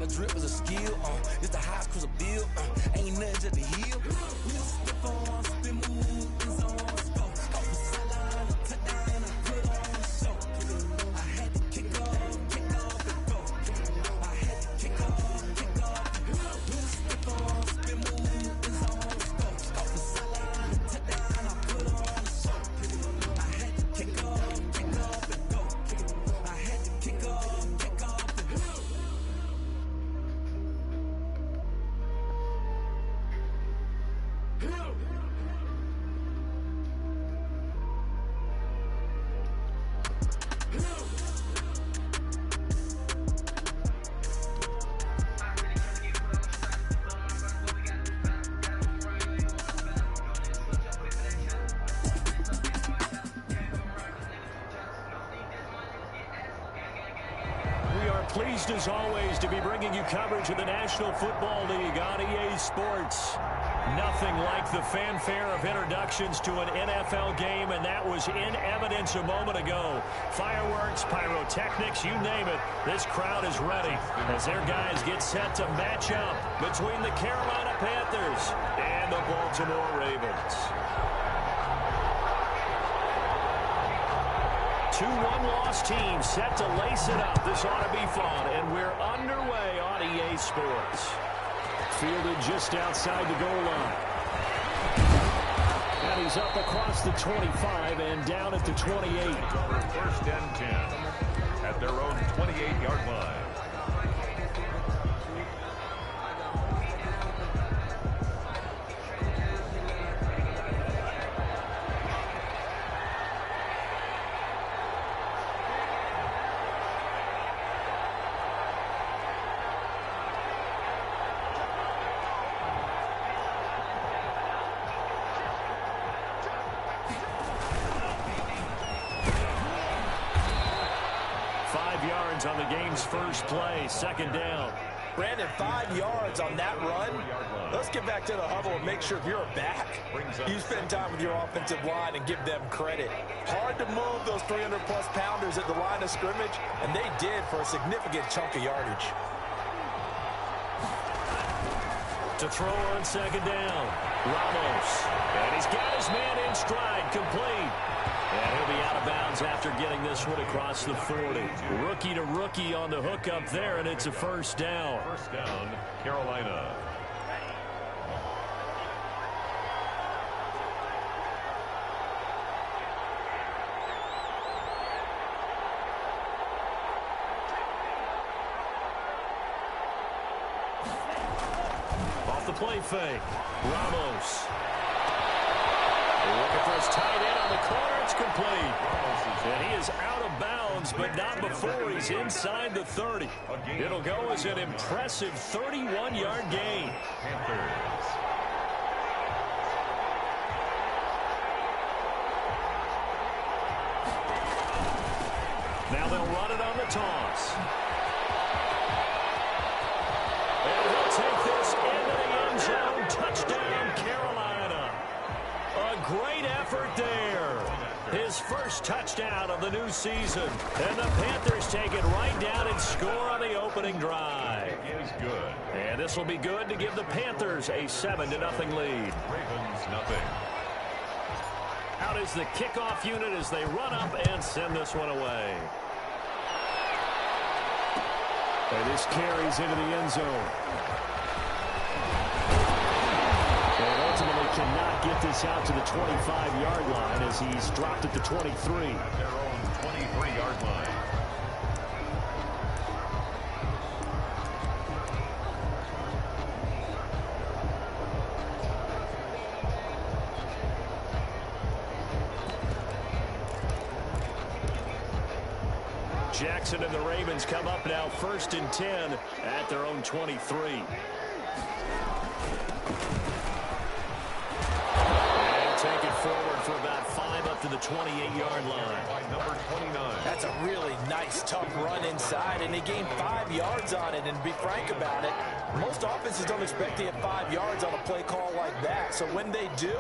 Style of drip is a skill. It's the highest cruise a bill. Ain't nothing just the heel. Step on, spin, move, in zone, go. Off the sideline, touchdown, and I put on the show. I had to kick off, and go. I had to kick off, and go. Step on, spin, move, in zone, go. Off the sideline, touchdown, I put on the show. I had to kick off, and go. I had to kick off, and go. Pleased as always to be bringing you coverage of the National Football League on EA Sports. Nothing like the fanfare of introductions to an NFL game, and that was in evidence a moment ago. Fireworks, pyrotechnics, you name it. This crowd is ready as their guys get set to match up between the Carolina Panthers and the Baltimore Ravens. Two one-loss teams set to lace it up. This ought to be fun, and we're underway on EA Sports. Fielded just outside the goal line. And he's up across the 25 and down at the 28. First and 10 at their own 28-yard line. On the game's first play, second down. Brandon, 5 yards on that run. Let's get back to the huddle and make sure if you're a back, you spend time with your offensive line and give them credit. Hard to move those 300-plus pounders at the line of scrimmage, and they did for a significant chunk of yardage. To throw on second down, Ramos. And he's got his man in stride, complete. And he'll be out of bounds after getting this one across the 40. Rookie to rookie on the hook up there, and it's a first down. First down, Carolina. Off the play fake, Ramos. Looking for his tight end on the corner. It's complete. And he is out of bounds, but not before he's inside the 30. It'll go as an impressive 31-yard gain. Panthers. Now they'll run it on the toss. And he'll take this into the end zone. Touchdown, Carolina. A great effort there. His first touchdown of the new season. And the Panthers take it right down and score on the opening drive. It is good. And this will be good to give the Panthers a 7-0 lead. Ravens nothing. Out is the kickoff unit as they run up and send this one away. And this carries into the end zone. And ultimately cannot get this out to the 25-yard line as he's dropped at the 23. At their own 23-yard line. Jackson and the Ravens come up now 1st and 10 at their own 23. And take it forward for about 5 up to the 28-yard line. By number 29. That's a really nice, tough run inside, and they gained 5 yards on it. And to be frank about it, most offenses don't expect to get 5 yards on a play call like that. So when they do,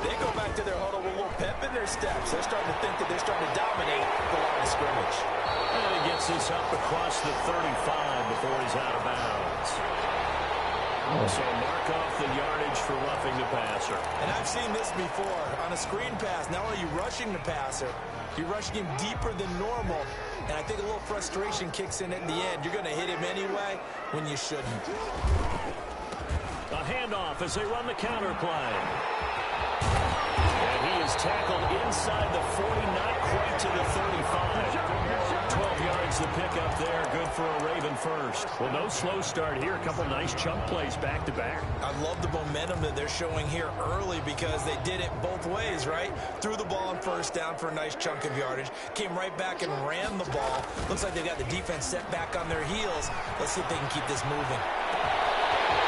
they go back to their huddle with a little pep in their steps. They're starting to think that they're starting to dominate the line of scrimmage. And he gets this up across the 35 before he's out of bounds. So mark off the yardage for roughing the passer. And I've seen this before. On a screen pass, not only are you rushing the passer, you're rushing him deeper than normal. And I think a little frustration kicks in at the end. You're going to hit him anyway when you shouldn't. A handoff as they run the counter play. And he is tackled inside the 40, not quite to the 35. 12 yards the pickup there. Good for a Raven first. Well, no slow start here. A couple nice chunk plays back-to-back. I love the momentum that they're showing here early because they did it both ways, right? Threw the ball on first down for a nice chunk of yardage. Came right back and ran the ball. Looks like they've got the defense set back on their heels. Let's see if they can keep this moving.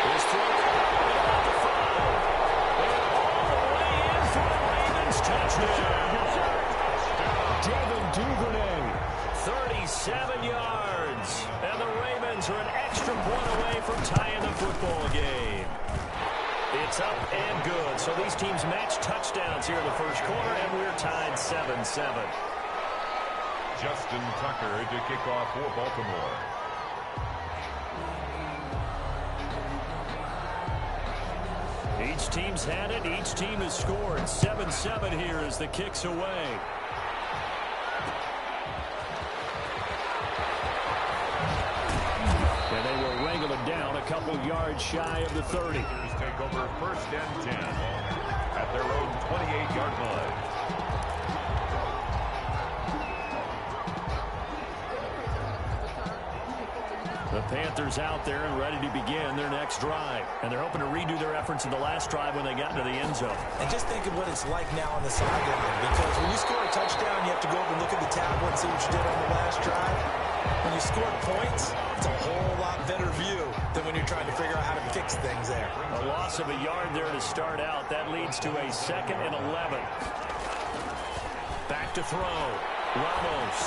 Here's about the 5. And all the way in for the Ravens touchdown. Devin Duvernay, 37 yards. And the Ravens are an extra point away from tying the football game. It's up and good. So these teams match touchdowns here in the first quarter, and we're tied 7-7. Justin Tucker to kick off for Baltimore. Each team's had it. Each team has scored. 7-7 here as the kick's away. And they will wrangle it down a couple yards shy of the 30. Take over first and 10 at their own 28-yard line. The Panthers out there and ready to begin their next drive. And they're hoping to redo their efforts in the last drive when they got into the end zone. And just think of what it's like now on the sideline. Because when you score a touchdown, you have to go over and look at the tablet and see what you did on the last drive. When you score points, it's a whole lot better view than when you're trying to figure out how to fix things there. A loss of a yard there to start out. That leads to a 2nd and 11. Back to throw. Ramos.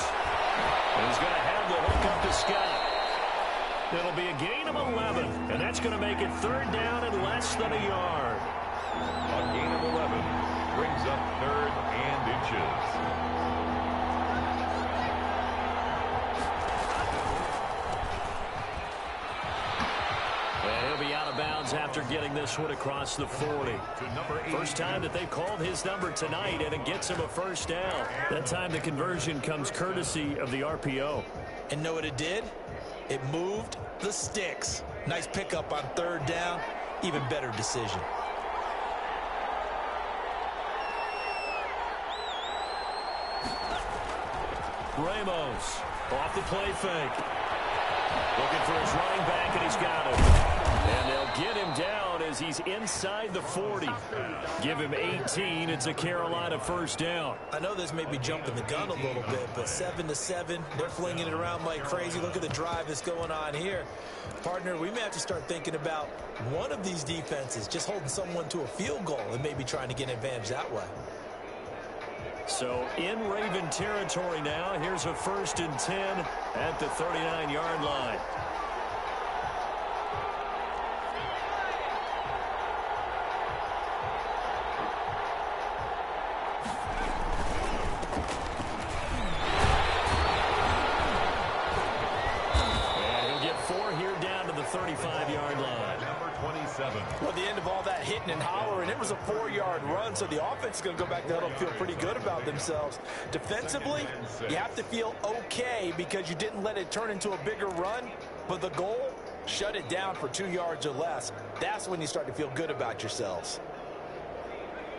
And he's going to have the hook up to Scott. It'll be a gain of 11, and that's going to make it 3rd down and less than a yard. A gain of 11 brings up 3rd and inches. And he'll be out of bounds after getting this one across the 40. First time that they've called his number tonight, and it gets him a 1st down. That time the conversion comes courtesy of the RPO. And know what it did? It moved the sticks. Nice pickup on 3rd down. Even better decision. Ramos off the play fake. Looking for his running back, and he's got him. And they'll get him down as he's inside the 40. Give him 18. It's a Carolina 1st down. I know this may be jumping the gun a little bit, but 7-7, they're flinging it around like crazy. Look at the drive that's going on here. Partner, we may have to start thinking about one of these defenses just holding someone to a field goal and maybe trying to get an advantage that way. So in Raven territory now. Here's a 1st and 10 at the 39-yard line. And he'll get 4 here down to the 35-yard line. Number 27. Well, at the end of all that hitting and hollering, it was a 4-yard run, so the offense is going to go back to the huddle and feel pretty good about themselves. Defensively, you have to feel okay because you didn't let it turn into a bigger run, but the goal, shut it down for 2 yards or less. That's when you start to feel good about yourselves.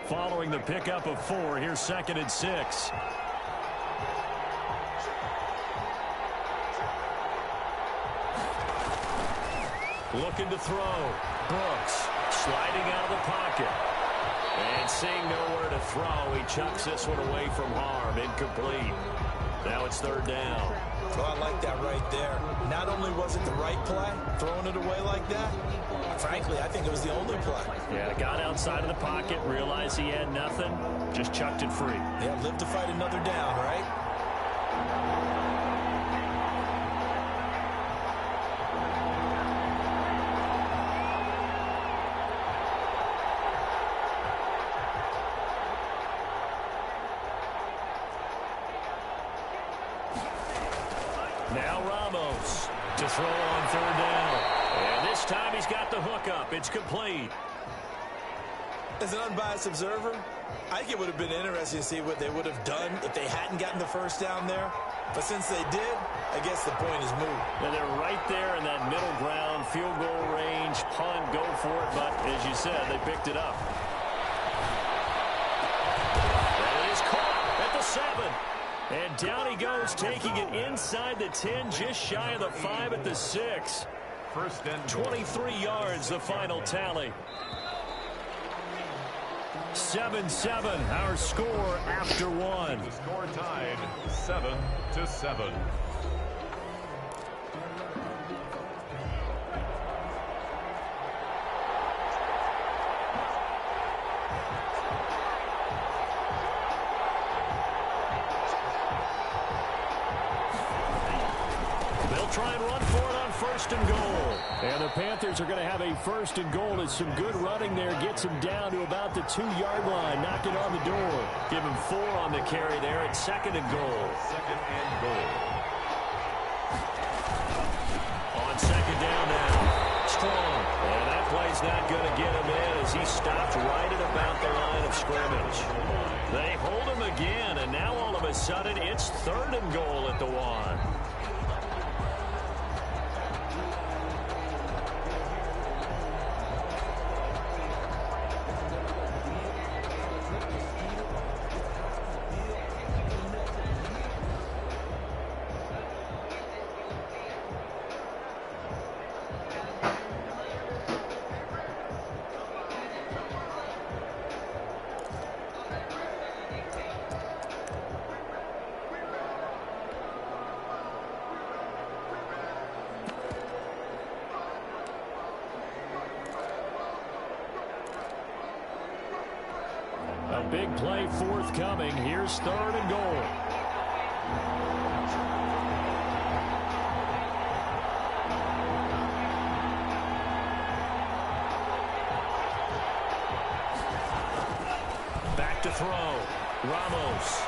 Following the pickup of 4, here's 2nd and 6. Looking to throw. Brooks sliding out of the pocket. And seeing nowhere to throw, he chucks this one away from harm. Incomplete. Now it's 3rd down. Well, I like that right there. Not only was it the right play, throwing it away like that, frankly, I think it was the only play. Yeah, got outside of the pocket, realized he had nothing, just chucked it free. Yeah, live to fight another down, right? Now Ramos to throw on 3rd down. And This time he's got the hook up. It's complete. As an unbiased observer, I think it would have been interesting to see what they would have done if they hadn't gotten the first down there. But since they did, I guess the point is moot. And they're right there in that middle ground, field goal range, punt, go for it. But as you said, they picked it up. And it is caught at the 7. And down he goes, taking it inside the 10, just shy of the 5 at the 6. First and 23 yards, the final tally. 7-7, our score after one. the score tied 7-7. They'll try and run for it on first and goal. And the Panthers are going to have a first and goal as some good running there gets him down to about the 2-yard line. Knock it on the door. Give him 4 on the carry there at second and goal. Second and goal. On second down now. Strong. And that play's not going to get him in as he stopped right at about the line of scrimmage. They hold him again, and now all of a sudden it's third and goal at the 1. A big play forthcoming. Here's third and goal. Back to throw. Ramos.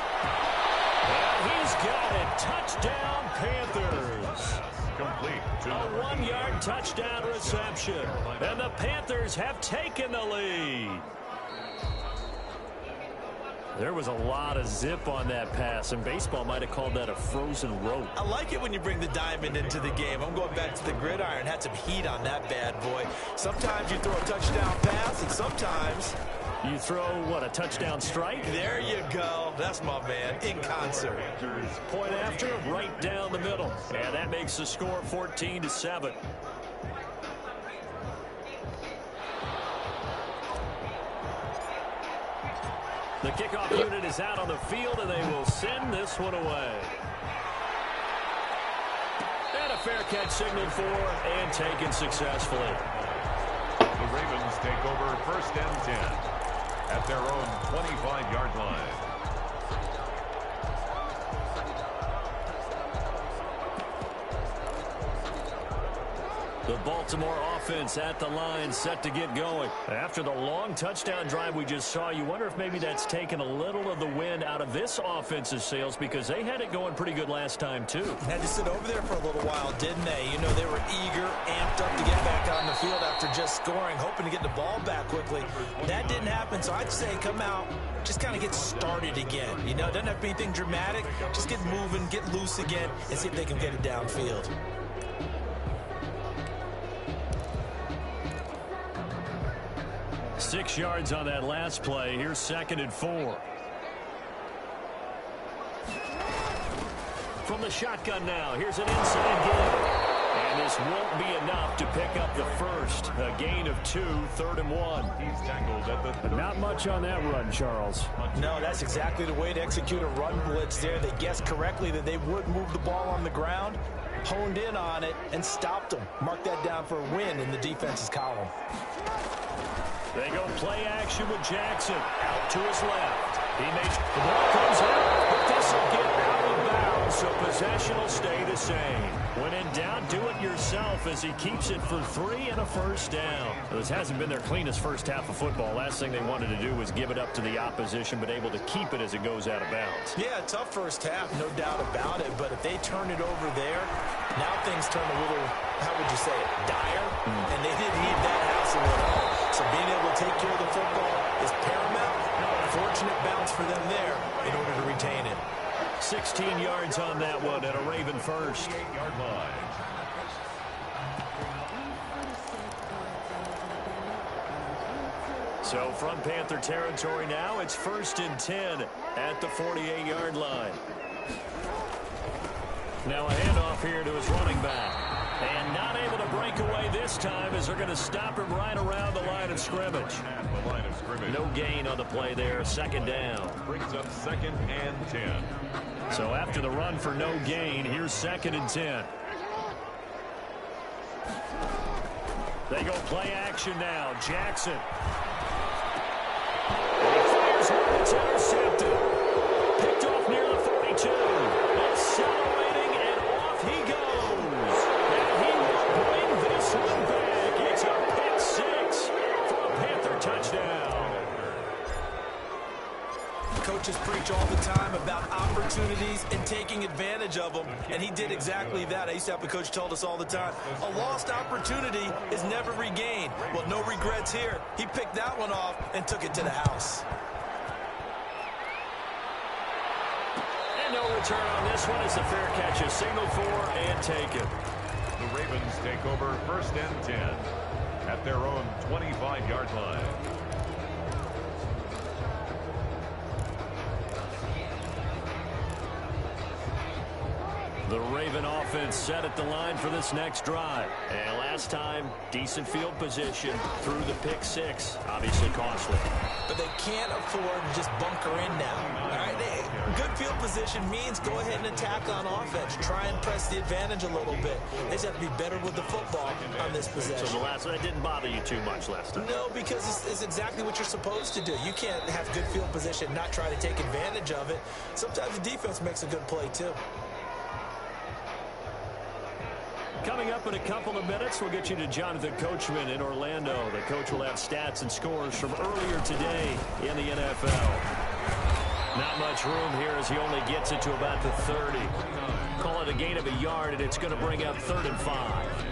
And he's got it. Touchdown, Panthers. Complete to A number 1-yard touchdown reception. And the Panthers have taken the lead. There was a lot of zip on that pass, and baseball might have called that a frozen rope. I like it when you bring the diamond into the game. I'm going back to the gridiron. Had some heat on that bad boy. Sometimes you throw a touchdown pass, and sometimes You throw, what, a touchdown strike? there you go. That's my man, in concert. Point after, right down the middle. And that makes the score 14-7. The kickoff unit is out on the field, and they will send this one away. And a fair catch signaled for and taken successfully. The Ravens take over first and 10 at their own 25-yard line. The Baltimore offense at the line, set to get going. After the long touchdown drive we just saw, you wonder if maybe that's taken a little of the wind out of this offense's sails, because they had it going pretty good last time, too. Had to sit over there for a little while, didn't they? You know, they were eager, amped up to get back on the field after just scoring, hoping to get the ball back quickly. That didn't happen, so I'd say come out, just kind of get started again. You know, it doesn't have to be anything dramatic. Just get moving, get loose again, and see if they can get it downfield. Six yards on that last play. Here's second and 4. From the shotgun now, here's an inside give. And this won't be enough to pick up the first. A gain of 2, third and 1. He's tackled at the Not much on that run, Charles. No, that's exactly the way to execute a run blitz there. They guessed correctly that they would move the ball on the ground, honed in on it, and stopped them. Mark that down for a win in the defense's column. They go play action with Jackson. Out to his left. He makes the ball comes out, but this will get out of bounds, so possession will stay the same. When in doubt, do it yourself as he keeps it for 3 and a first down. This hasn't been their cleanest first half of football. Last thing they wanted to do was give it up to the opposition, but able to keep it as it goes out of bounds. Yeah, tough first half, no doubt about it. But if they turn it over there, now things turn a little how would you say it, dire, and they didn't need that hassle at all. So being able to take care of the football is paramount. Fortunate bounce for them there in order to retain it. 16 yards on that one and a Raven first. 8-yard line. So from Panther territory now, it's 1st and 10 at the 48-yard line. Now a handoff here to his running back. And not able to break away this time as they're going to stop him right around the line of scrimmage. At the line of scrimmage. No gain on the play there. 2nd down. Brings up 2nd and 10. So after the run for no gain, here's 2nd and 10. They go play action now. Jackson. He fires one. It's intercepted. Picked off near the 42. Accelerating, and off he goes. And he will bring this one back. It's a pick 6 for a Panther touchdown. Coaches preach all the time about opportunities and taking advantage of them, and he did exactly that. I used to have a coach told us all the time, a lost opportunity is never regained. Well, no regrets here. He picked that one off and took it to the house. And no return on this one. It's a fair catch. A signal for and taken. The Ravens take over 1st and 10 at their own 25-yard line. The Raven offense set at the line for this next drive. And last time, decent field position through the pick 6. Obviously costly. But they can't afford to just bunker in now. All right, good field position means go ahead and attack on offense. Try and press the advantage a little bit. They just have to be better with the football on this possession. So the last one, it didn't bother you too much last time? No, because it's exactly what you're supposed to do. You can't have good field position, not try to take advantage of it. Sometimes the defense makes a good play, too. Coming up in a couple of minutes, we'll get you to Jonathan Coachman in Orlando. The coach will have stats and scores from earlier today in the NFL. Not much room here as he only gets it to about the 30. Call it a gain of a yard, and it's going to bring up 3rd and 5.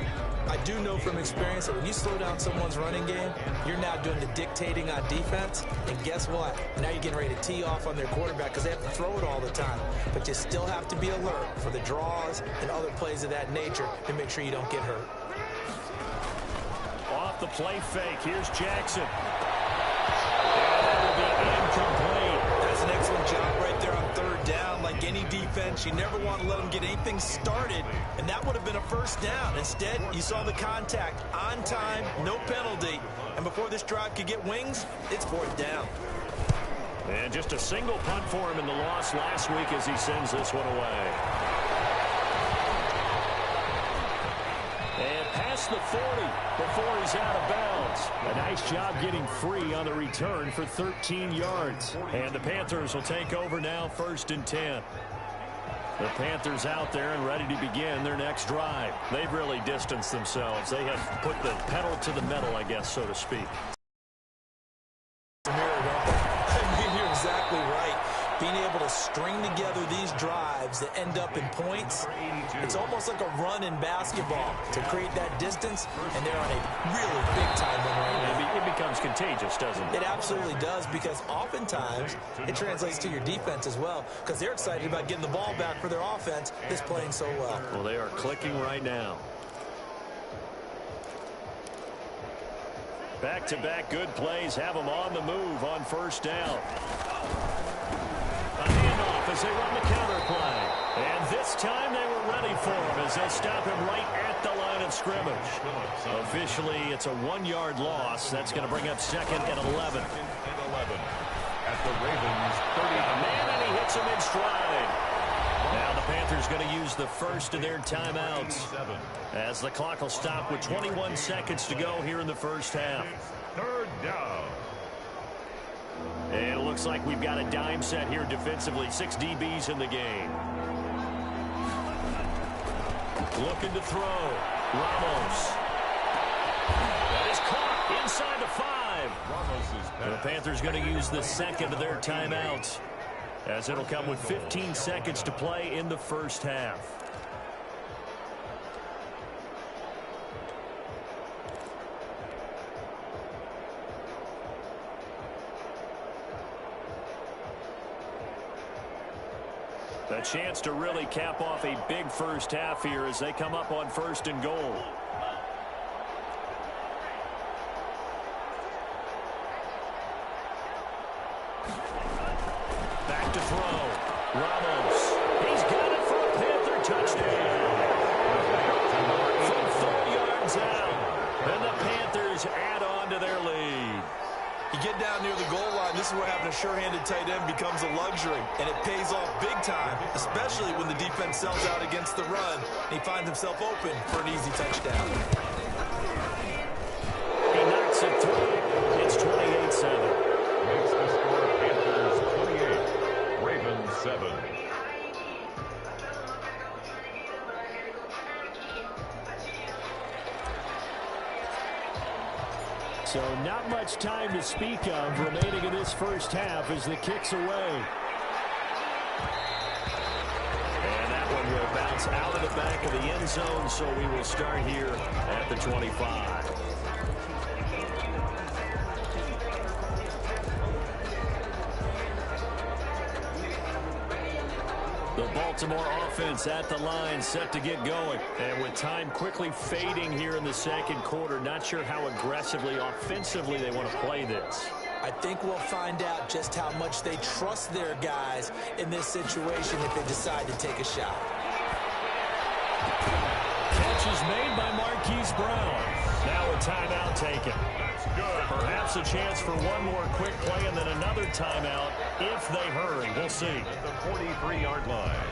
I do know from experience that when you slow down someone's running game, you're now doing the dictating on defense. And guess what? Now you're getting ready to tee off on their quarterback because they have to throw it all the time. But you still have to be alert for the draws and other plays of that nature to make sure you don't get hurt. Off the play fake. Here's Jackson. And that will be incomplete. That's an excellent job right there on 3rd down. Like any defense, you never want to let them get anything started, and that would have been a 1st down. Instead, you saw the contact on time, no penalty, and before this drive could get wings, it's 4th down. And just a single punt for him in the loss last week as he sends this one away. And past the 40 before he's out of bounds. A nice job getting free on the return for 13 yards. And the Panthers will take over now 1st and 10. The Panthers out there and ready to begin their next drive. They've really distanced themselves. They have put the pedal to the metal, I guess, so to speak. You're exactly right. Being able to string together these drives that end up in points, it's almost like a run in basketball to create that distance, and they're on a really big-time one right now. It becomes contagious, doesn't it? It absolutely does, because oftentimes it translates to your defense as well, because they're excited about getting the ball back for their offense that's playing so well. Well, they are clicking right now. Back-to-back good plays have them on the move on 1st down. A handoff as they run the counter play. And this time they were ready for him as they stop him right at the line of scrimmage. Officially, it's a 1-yard loss. That's going to bring up 2nd and 11. At the Ravens 30. Man, and he hits him in stride. Now the Panthers going to use the first of their timeouts as the clock will stop with 21 seconds to go here in the first half. 3rd down. And it looks like we've got a dime set here defensively. 6 DBs in the game. Looking to throw. Ramos. That is caught inside the 5. The Panthers going to use the second of their timeouts, as it'll come with 15 seconds to play in the first half. A chance to really cap off a big first half here as they come up on 1st and goal. Back to throw. Ramos. He's got it for a Panther touchdown. From 4 yards out. And the Panthers add on to their lead. You get down near the goal line, this is where having a sure-handed tight end becomes a luxury, and it pays off big time, especially when the defense sells out against the run, and he finds himself open for an easy touchdown. He knocks it through. It's 28-7. Makes the score Panthers 28, Ravens 7. So not much time to speak of remaining in this first half as the kick's away. And that one will bounce out of the back of the end zone, so we will start here at the 25. The Baltimore offense at the line, set to get going. And with time quickly fading here in the second quarter, not sure how aggressively, offensively they want to play this. I think we'll find out just how much they trust their guys in this situation if they decide to take a shot. Catch is made by Marquise Brown. Now a timeout taken. Perhaps a chance for one more quick play and then another timeout if they hurry. We'll see. At the 43-yard line.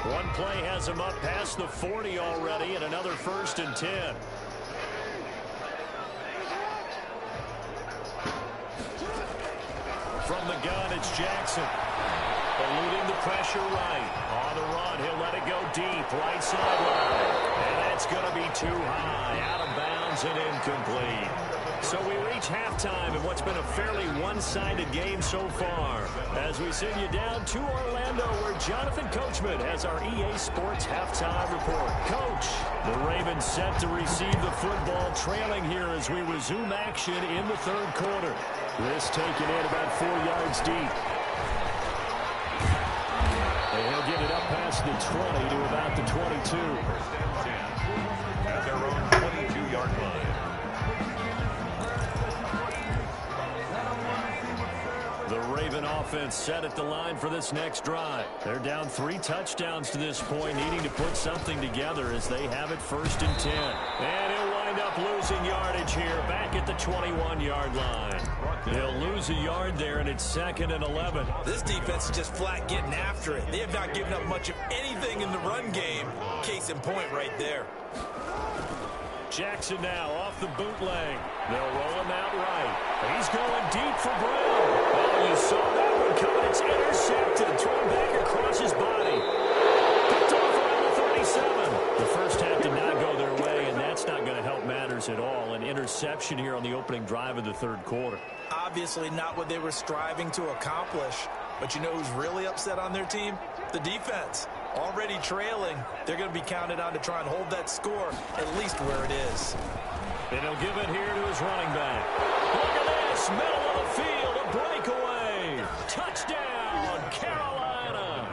One play has them up past the 40 already and another 1st and 10. From the gun, it's Jackson. Eluding the pressure right. On the run, he'll let it go deep. Right sideline. And that's going to be too high. Out of bounds and incomplete. So we reach halftime in what's been a fairly one-sided game so far. As we send you down to Orlando, where Jonathan Coachman has our EA Sports halftime report. Coach, the Ravens set to receive the football, trailing here as we resume action in the third quarter. This taken in about 4 yards deep. And he'll get it up past the 20 to about the 22. 1st and 10 at their own 22-yard line. The Raven offense set at the line for this next drive. They're down 3 touchdowns to this point, needing to put something together as they have it 1st and 10. And he'll wind up losing yardage here back at the 21-yard line. They'll lose a yard there, and it's 2nd and 11. This defense is just flat getting after it. They have not given up much of anything in the run game. Case in point right there. Jackson now off the bootleg. They'll roll him out right. He's going deep for Brown. Oh, you saw that one coming. It's intercepted. Thrown back across his body. Picked off around the 37. The first half did not go their way, and that's not going to help matters at all. An interception here on the opening drive of the third quarter. Obviously not what they were striving to accomplish. But you know who's really upset on their team? The defense. Already trailing, they're going to be counted on to try and hold that score at least where it is. And he'll give it here to his running back. Look at this, middle of the field, a breakaway. Touchdown, Carolina.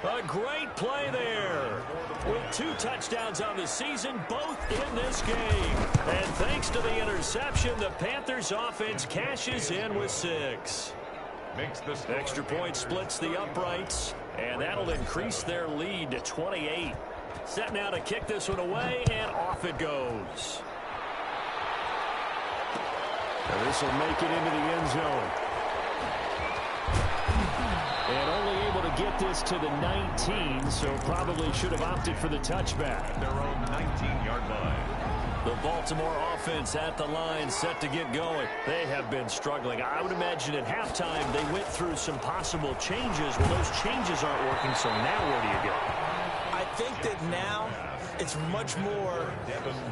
A great play there. With 2 touchdowns on the season, both in this game. And thanks to the interception, the Panthers offense cashes in with 6. Makes the score. Extra point splits the uprights, and that'll increase their lead to 28. Set now to kick this one away, and off it goes. And this will make it into the end zone. And only able to get this to the 19, so probably should have opted for the touchback. Their own 19-yard line. The Baltimore offense at the line, set to get going. They have been struggling. I would imagine at halftime they went through some possible changes. Well, those changes aren't working, so now where do you go? I think that now it's much more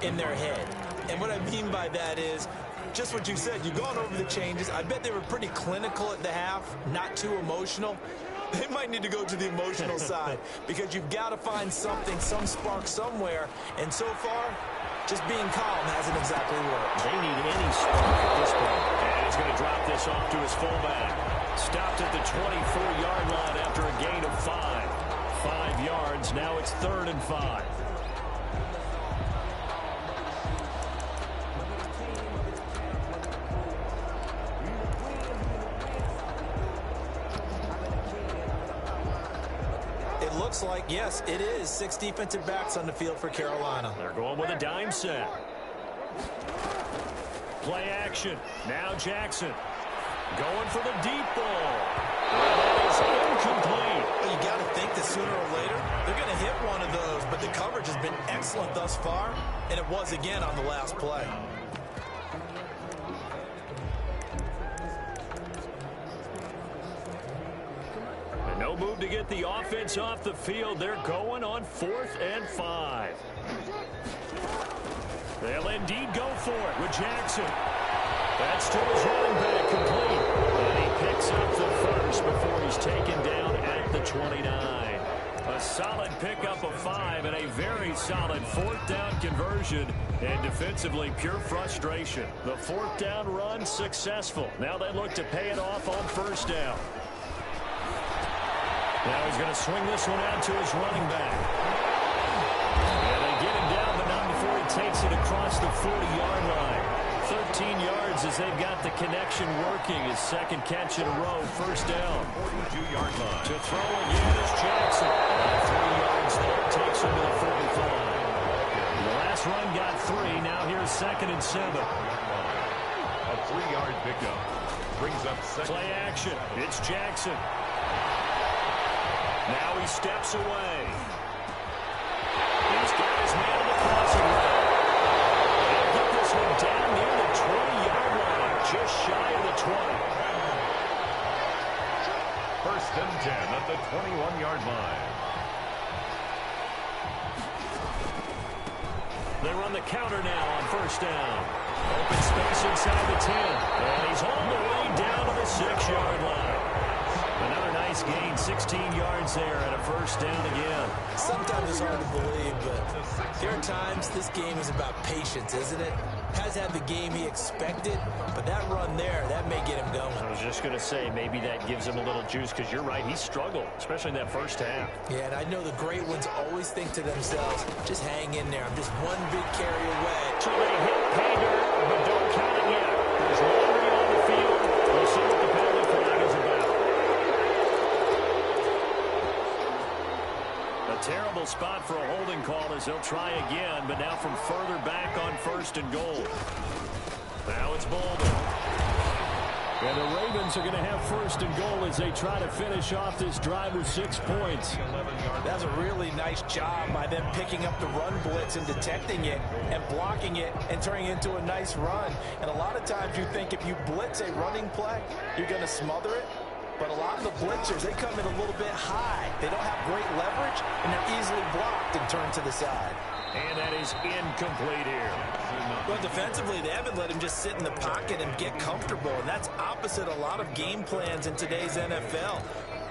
in their head. And what I mean by that is just what you said. You've gone over the changes. I bet they were pretty clinical at the half, not too emotional. They might need to go to the emotional side because you've got to find something, some spark somewhere. And so far, just being calm hasn't exactly worked. They need any spark at this point. And he's going to drop this off to his fullback. Stopped at the 24-yard line after a gain of 5. 5 yards. Now it's 3rd and 5. It looks like, yes, it is 6 defensive backs on the field for Carolina. They're going with a dime set. Play action. Now Jackson. Going for the deep ball. That is incomplete. Well, you got to think that sooner or later they're going to hit one of those, but the coverage has been excellent thus far, and it was again on the last play. And no move to get the offense off the field. They're going on 4th and 5. They'll indeed go for it with Jackson. That's to his running back, complete. And he picks up the first before he's taken down at the 29. A solid pickup of 5 and a very solid 4th down conversion. And defensively, pure frustration. The 4th down run successful. Now they look to pay it off on 1st down. Now he's going to swing this one out to his running back. And they get him down, but not before he takes it across the 40-yard line. 13 yards as they've got the connection working. His 2nd catch in a row, 1st down. 42-yard line. To throw again is Jackson. 3 yards there, takes him to the 45. The last run got 3. Now here's 2nd and 7. A 3-yard pickup. Brings up 2nd. Play action. It's Jackson. Now he steps away. He's got his man in the crossing route. He'll get this one down near the 20-yard line, just shy of the 20. 1st and 10 at the 21-yard line. They run the counter now on 1st down. Open space inside the 10. And he's all the way down to the 6-yard line. Another nice gain, 16 yards there and a 1st down again. Sometimes it's hard to believe, but there are times this game is about patience, isn't it? Has had the game he expected, but that run there, that may get him going. I was just going to say, maybe that gives him a little juice, because you're right, he struggled, especially in that 1st half. Yeah, and I know the great ones always think to themselves, just hang in there. I'm just one big carry away. So they hit pay dirt, but don't count it yet. There's nobody on the field. We'll see what the penalty flag is about. A terrible spot for a holding call as they'll try again, but now from further back on 1st and goal. Now it's Bolden. And the Ravens are going to have 1st and goal as they try to finish off this drive with 6 points. That's a really nice job by them picking up the run blitz and detecting it and blocking it and turning it into a nice run. And a lot of times you think if you blitz a running play, you're going to smother it. But a lot of the blitzers, they come in a little bit high. They don't have great leverage, and they're easily blocked and turned to the side. And that is incomplete here. Well, defensively, they haven't let him just sit in the pocket and get comfortable, and that's opposite a lot of game plans in today's NFL.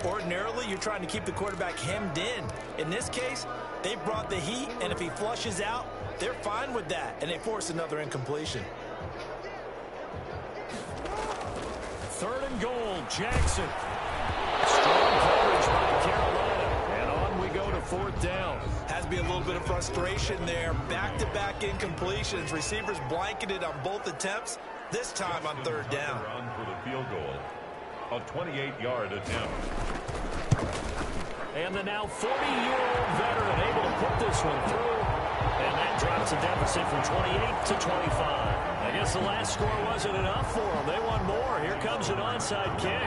Ordinarily, you're trying to keep the quarterback hemmed in. In this case, they brought the heat, and if he flushes out, they're fine with that, and they force another incompletion. 3rd and goal, Jackson. Strong coverage by Carolina. And on we go to 4th down. Has to be a little bit of frustration there. Back-to-back incompletions. Receivers blanketed on both attempts, this time on 3rd down. Run for the field goal. A 28-yard attempt. And the now 40-year-old veteran able to put this one through. And that drops a deficit from 28 to 25. I guess the last score wasn't enough for them. They want more. Here comes an onside kick.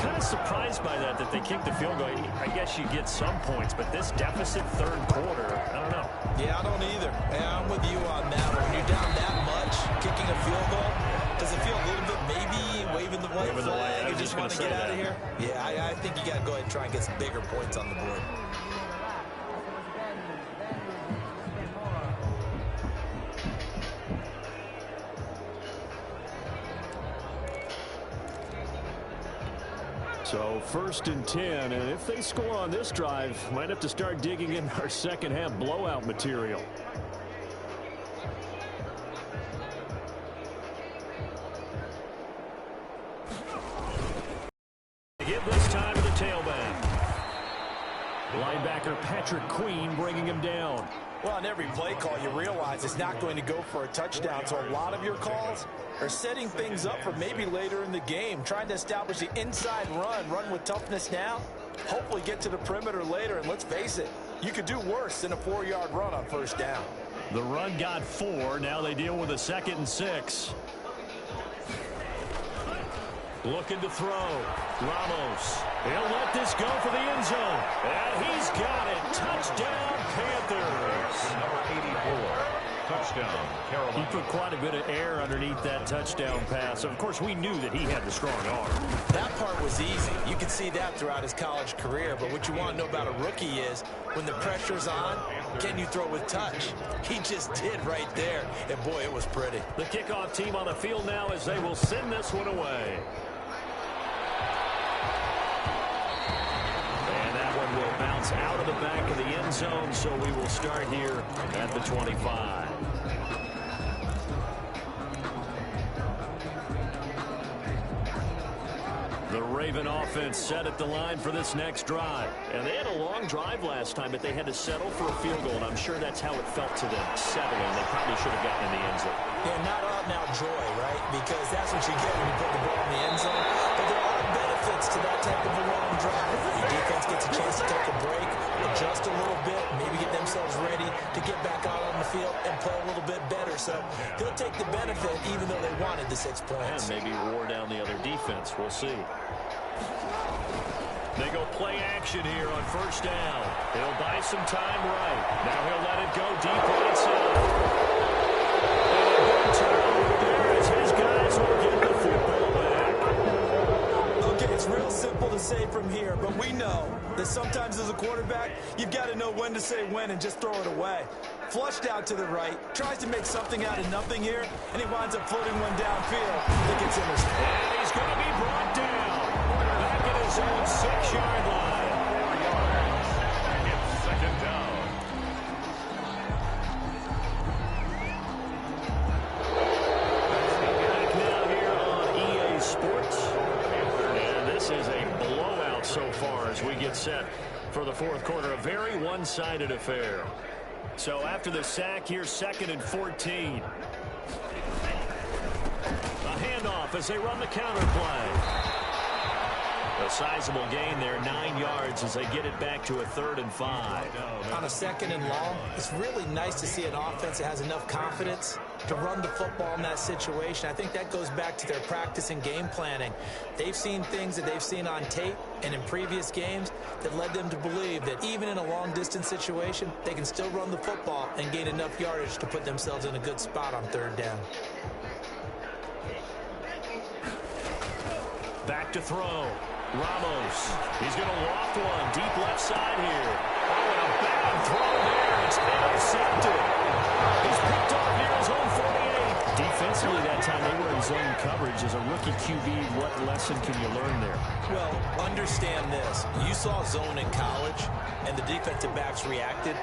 Kind of surprised by that they kicked the field goal. I guess you get some points, but this deficit 3rd quarter, I don't know. Yeah, I don't either. Yeah, I'm with you on that one. When you're down that much, kicking a field goal, does it feel a little bit maybe waving the white flag? You just want to get out of here? Yeah, I think you got to go ahead and try and get some bigger points on the board. So 1st and 10, and if they score on this drive, might have to start digging in our 2nd half blowout material. Linebacker Patrick Queen bringing him down. Well, on every play call, you realize it's not going to go for a touchdown, so a lot of your calls are setting things up for maybe later in the game, trying to establish the inside run with toughness now, hopefully get to the perimeter later, and let's face it, you could do worse than a 4-yard run on first down. The run got 4. Now they deal with a 2nd and 6. Looking to throw. Ramos. He'll let this go for the end zone. And he's got it. Touchdown, Panthers. Number 84. Touchdown, Carolina. He put quite a bit of air underneath that touchdown pass. Of course, we knew that he had the strong arm. That part was easy. You could see that throughout his college career. But what you want to know about a rookie is when the pressure's on, can you throw with touch? He just did right there. And, boy, it was pretty. The kickoff team on the field now as they will send this one away. And that one will bounce out of the back of the end zone, so we will start here at the 25. The Raven offense set at the line for this next drive. And they had a long drive last time, but they had to settle for a field goal, and I'm sure that's how it felt to them, settling. They probably should have gotten in the end zone. Yeah, not out and out joy, right? Because that's what you get when you put the ball in the end zone. But there are benefits to that type of a long drive. Your defense gets a chance to take a break, adjust a little bit, maybe get themselves ready to get back out on the field and play a little bit better. So they'll take the benefit even though they wanted the 6 points. And maybe wore down the other defense. We'll see. They go play action here on first down. He'll buy some time right. Now he'll let it go deep right side. And there as his guys will get the football back. Okay, it's real simple to say from here, but we know that sometimes as a quarterback, you've got to know when to say when and just throw it away. Flushed out to the right, tries to make something out of nothing here, and he winds up floating one downfield. That gets intercepted. And he's going to be brought down. Back at his own 6-yard line. 4 yards. It's second down. Back now here on EA Sports. And this is a blowout so far as we get set for the fourth quarter. A very one-sided affair. So after the sack, here's 2nd and 14. A handoff as they run the counter play. A sizable gain there, 9 yards as they get it back to a 3rd and 5. On a 2nd and long, it's really nice to see an offense that has enough confidence to run the football in that situation. I think that goes back to their practice and game planning. They've seen things that they've seen on tape and in previous games that led them to believe that even in a long-distance situation, they can still run the football and gain enough yardage to put themselves in a good spot on 3rd down. Back to throw. Ramos. He's going to loft one. Deep left side here. Oh, and a bad throw there. It's intercepted. He's picked off near his own 48. Defensively that time, they were in zone coverage. As a rookie QB, what lesson can you learn there? Well, understand this. You saw zone in college, and the defensive backs reacted,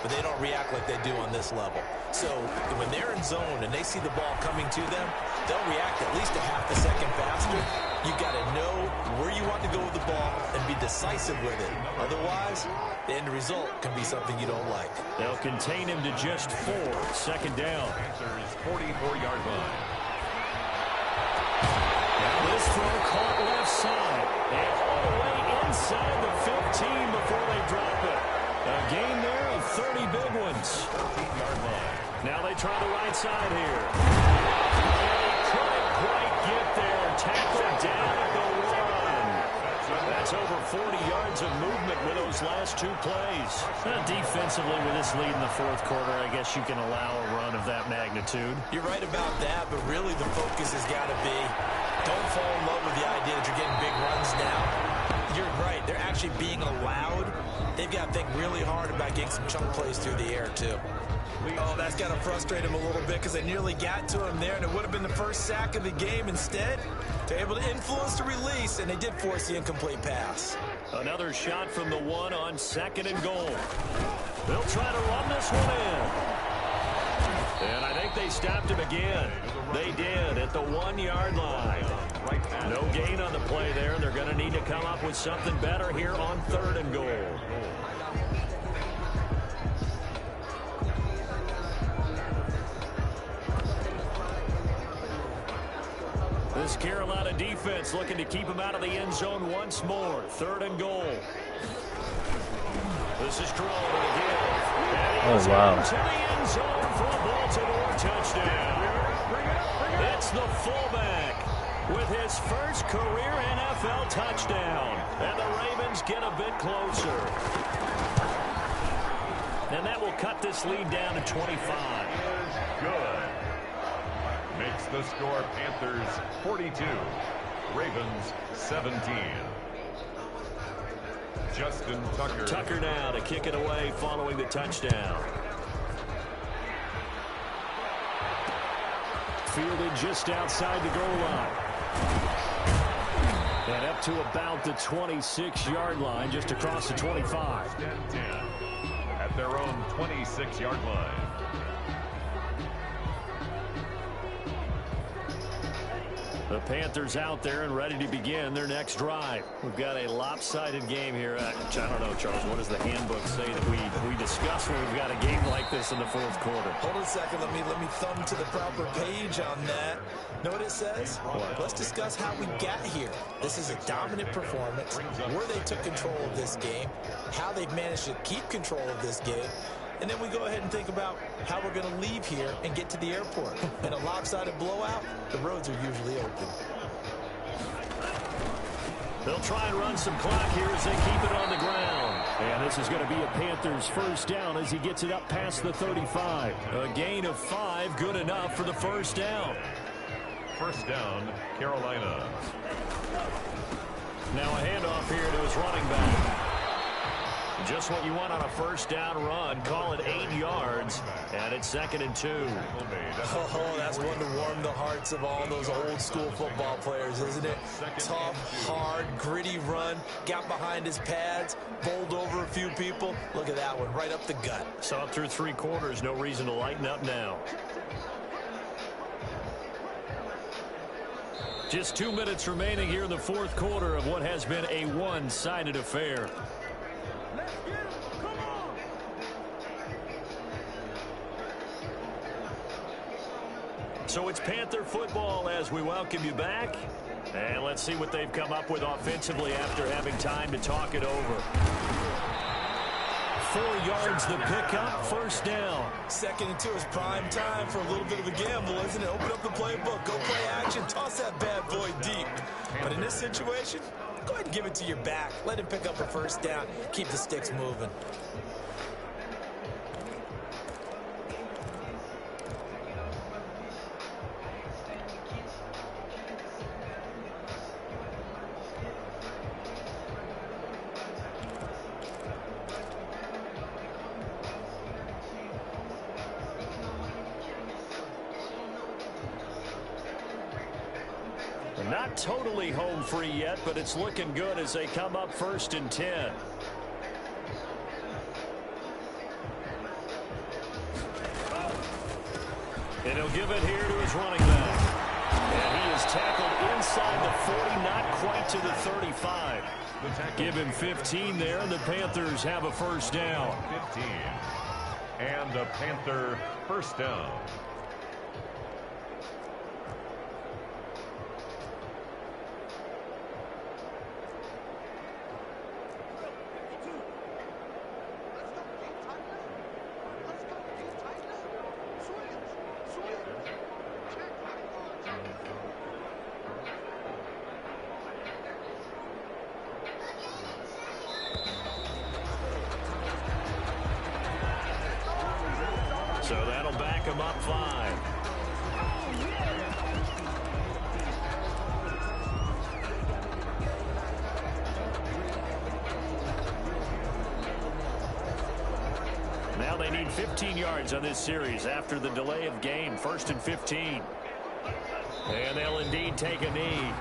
but they don't react like they do on this level. So when they're in zone and they see the ball coming to them, they'll react at least a half a second faster. You've got to know where you want to go with the ball and be decisive with it. Otherwise, the end result can be something you don't like. They'll contain him to just 4. 2nd down. Panthers 44-yard line. Now this throw caught left side. And all the way inside the 15 before they drop it. A gain there of 30 big ones. 13-yard line. Now they try the right side here. They couldn't quite get there. Tackled down at the 1. That's over 40 yards of movement with those last 2 plays. Defensively, with this lead in the fourth quarter, I guess you can allow a run of that magnitude. You're right about that, but really the focus has got to be don't fall in love with the idea that you're getting big runs now. You're right. They're actually being allowed. They've got to think really hard about getting some chunk plays through the air, too. Oh, that's got to frustrate him a little bit because they nearly got to him there, and it would have been the first sack of the game. Instead, they're able to influence the release, and they did force the incomplete pass. Another shot from the 1 on 2nd and goal. They'll try to run this one in. And I think they stopped him again. They did at the 1-yard line. right at No gain on the play there. They're going to need to come up with something better here on 3rd and goal. This Carolina defense looking to keep him out of the end zone once more. 3rd and goal. This is Crowell again. Oh, wow. To the end zone for a Baltimore touchdown. It's the fullback with his first career NFL touchdown. And the Ravens get a bit closer. And that will cut this lead down to 25. Good. Makes the score Panthers 42, Ravens 17. Justin Tucker. Tucker now to kick it away following the touchdown. Fielded just outside the goal line. And up to about the 26-yard line, just across the 25. 10 at their own 26-yard line. The Panthers out there and ready to begin their next drive. We've got a lopsided game here. I don't know, Charles, what does the handbook say that we discuss when we've got a game like this in the 4th quarter? Hold on a second. Let me thumb to the proper page on that. Know what it says? What? Let's discuss how we got here. This is a dominant performance, where they took control of this game, how they've managed to keep control of this game, and then we go ahead and think about how we're going to leave here and get to the airport. In a lopsided blowout, the roads are usually open. They'll try and run some clock here as they keep it on the ground. And this is going to be a Panthers first down as he gets it up past the 35. A gain of 5, good enough for the first down. First down, Carolina. Now a handoff here to his running back. Just what you want on a first down run. Call it 8 yards, and it's 2nd and 2. Oh, that's one to warm the hearts of all those old school football players, isn't it? Tough, hard, gritty run, got behind his pads, bowled over a few people. Look at that one, right up the gut. Saw it through 3 quarters, no reason to lighten up now. Just 2 minutes remaining here in the 4th quarter of what has been a one-sided affair. So it's Panther football as we welcome you back. And let's see what they've come up with offensively after having time to talk it over. 4 yards the pickup, first down. 2nd and 2 is prime time for a little bit of a gamble, isn't it? Open up the playbook, go play action, toss that bad boy deep. But in this situation, go ahead and give it to your back. Let him pick up a first down, keep the sticks moving. Not totally home free yet, but it's looking good as they come up 1st and 10. And he'll give it here to his running back. And he is tackled inside the 40, not quite to the 35. Give him 15 there, and the Panthers have a first down. 15. And a Panther first down. So that'll back him up 5. Now they need 15 yards on this series after the delay of game. 1st and 15. And they'll indeed take a knee.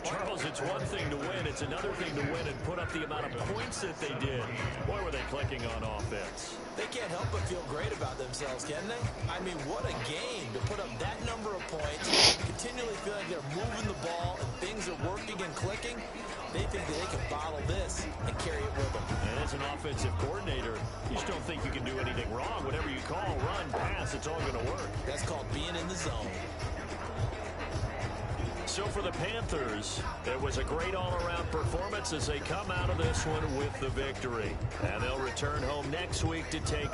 Charles, it's one thing to win. It's another thing to win and put up the amount of points that they did. Boy, were they clicking on offense. They can't help but feel great about themselves, can they? I mean, what a game to put up that number of points, continually feeling they're moving the ball and things are working and clicking. They think that they can bottle this and carry it with them. And as an offensive coordinator, you just don't think you can do anything wrong. Whatever you call, run, pass, it's all going to work. That's called being in the zone. So for the Panthers, it was a great all-around performance as they come out of this one with the victory. And they'll return home next week to take...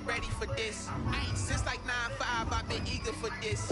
Ready for this. Since like 9-5, I've been eager for this.